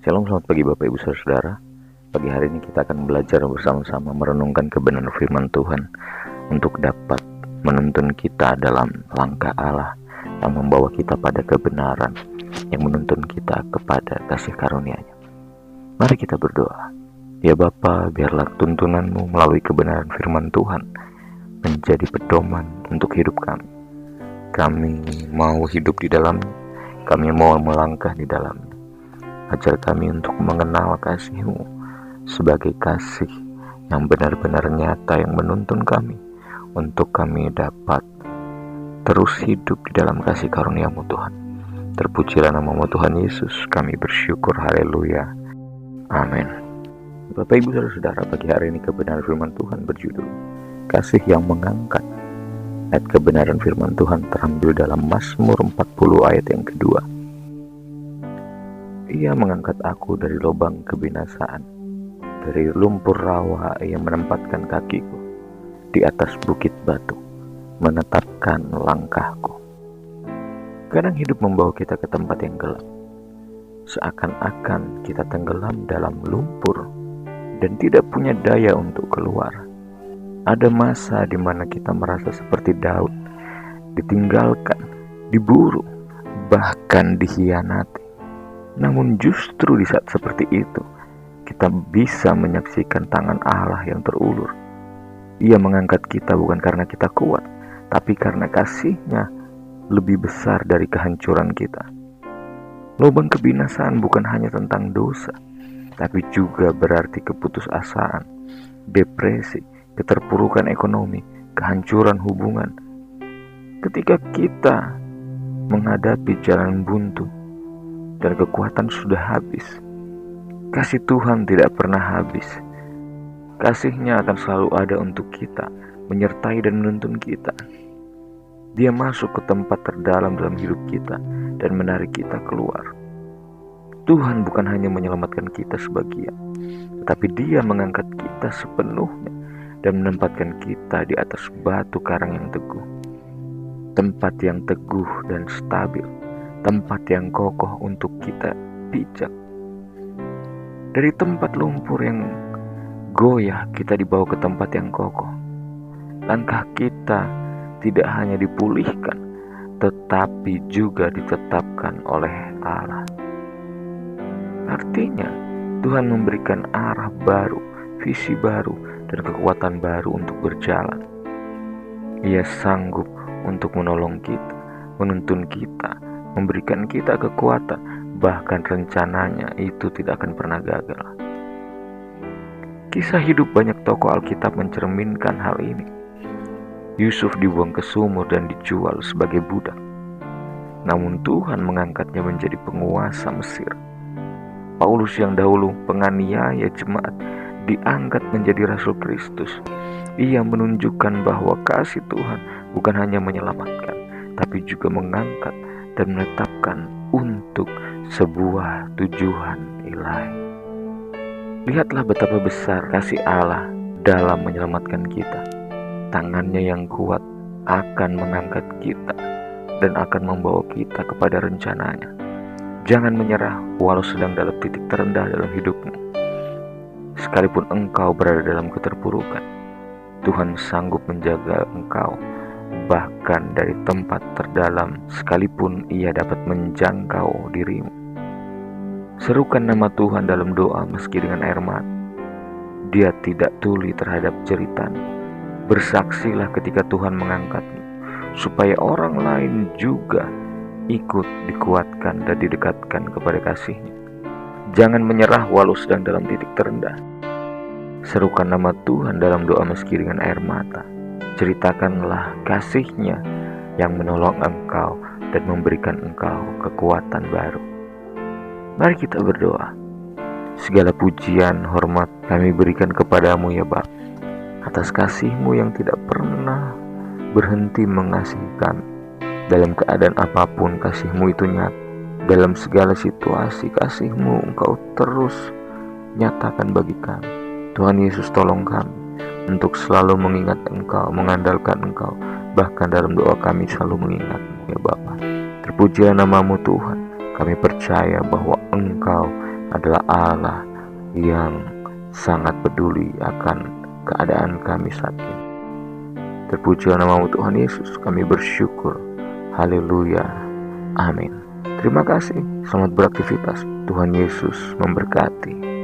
Shalom, selamat pagi Bapak Ibu Saudara. Pagi hari ini kita akan belajar bersama-sama merenungkan kebenaran firman Tuhan untuk dapat menuntun kita dalam langkah Allah yang membawa kita pada kebenaran, yang menuntun kita kepada kasih karunia-Nya. Mari kita berdoa. Ya Bapa, biarlah tuntunan-Mu melalui kebenaran firman Tuhan menjadi pedoman untuk hidup kami. Kami mau hidup di dalam, kami mau melangkah di dalam. Ajar kami untuk mengenal kasih-Mu sebagai kasih yang benar-benar nyata, yang menuntun kami untuk kami dapat terus hidup di dalam kasih karunia-Mu Tuhan. Terpujilah nama-Mu Tuhan Yesus, kami bersyukur, haleluya, amin. Bapak Ibu Saudara, pagi hari ini kebenaran firman Tuhan berjudul kasih yang mengangkat. Ayat kebenaran firman Tuhan terambil dalam Mazmur 40 ayat yang kedua. Ia mengangkat aku dari lubang kebinasaan, dari lumpur rawa ia menempatkan kakiku, di atas bukit batu menetapkan langkahku. Kadang hidup membawa kita ke tempat yang gelap, seakan-akan kita tenggelam dalam lumpur dan tidak punya daya untuk keluar. Ada masa di mana kita merasa seperti Daud, ditinggalkan, diburu, bahkan dikhianati. Namun justru di saat seperti itu, kita bisa menyaksikan tangan Allah yang terulur. Ia mengangkat kita bukan karena kita kuat, tapi karena kasih-Nya lebih besar dari kehancuran kita. Lubang kebinasaan bukan hanya tentang dosa, tapi juga berarti keputusasaan, depresi, keterpurukan ekonomi, kehancuran hubungan. Ketika kita menghadapi jalan buntu dan kekuatan sudah habis, kasih Tuhan tidak pernah habis. Kasih-Nya akan selalu ada untuk kita, menyertai dan menuntun kita. Dia masuk ke tempat terdalam dalam hidup kita dan menarik kita keluar. Tuhan bukan hanya menyelamatkan kita sebagian, tetapi Dia mengangkat kita sepenuhnya dan menempatkan kita di atas batu karang yang teguh. Tempat yang teguh dan stabil, tempat yang kokoh untuk kita pijak. Dari tempat lumpur yang goyah, kita dibawa ke tempat yang kokoh. Langkah kita tidak hanya dipulihkan, tetapi juga ditetapkan oleh Allah. Artinya, Tuhan memberikan arah baru, visi baru, dan kekuatan baru untuk berjalan. Ia sanggup untuk menolong kita, menuntun kita, memberikan kita kekuatan, bahkan rencananya itu tidak akan pernah gagal. Kisah hidup banyak tokoh Alkitab mencerminkan hal ini. Yusuf dibuang ke sumur dan dijual sebagai budak. Namun Tuhan mengangkatnya menjadi penguasa Mesir. Paulus yang dahulu penganiaya jemaat diangkat menjadi Rasul Kristus. Ia menunjukkan bahwa kasih Tuhan bukan hanya menyelamatkan, tapi juga mengangkat dan menetapkan untuk sebuah tujuan ilahi. Lihatlah betapa besar kasih Allah dalam menyelamatkan kita. Tangannya yang kuat akan mengangkat kita dan akan membawa kita kepada rencananya. Jangan menyerah walau sedang dalam titik terendah dalam hidupmu. Sekalipun engkau berada dalam keterpurukan, Tuhan sanggup menjaga engkau. Bahkan dari tempat terdalam sekalipun Ia dapat menjangkau dirimu. Serukan nama Tuhan dalam doa meski dengan air mata. Dia tidak tuli terhadap jeritanmu. Bersaksilah ketika Tuhan mengangkatmu, supaya orang lain juga ikut dikuatkan dan didekatkan kepada kasih-Nya. Jangan menyerah walau sedang dalam titik terendah. Serukan nama Tuhan dalam doa meski dengan air mata. Ceritakanlah kasih-Nya yang menolong engkau dan memberikan engkau kekuatan baru. Mari kita berdoa. Segala pujian, hormat kami berikan kepadamu ya Bapa, atas kasih-Mu yang tidak pernah berhenti mengasihi kami. Dalam keadaan apapun kasih-Mu itu nyata. Dalam segala situasi kasih-Mu Engkau terus nyatakan bagi kami. Tuhan Yesus, tolong kami untuk selalu mengingat Engkau, mengandalkan Engkau. Bahkan dalam doa kami selalu mengingat-Mu ya Bapa. Terpujilah nama-Mu Tuhan. Kami percaya bahwa Engkau adalah Allah yang sangat peduli akan keadaan kami saat ini. Terpujilah nama Tuhan Yesus, kami bersyukur. Haleluya. Amin. Terima kasih. Selamat beraktivitas. Tuhan Yesus memberkati.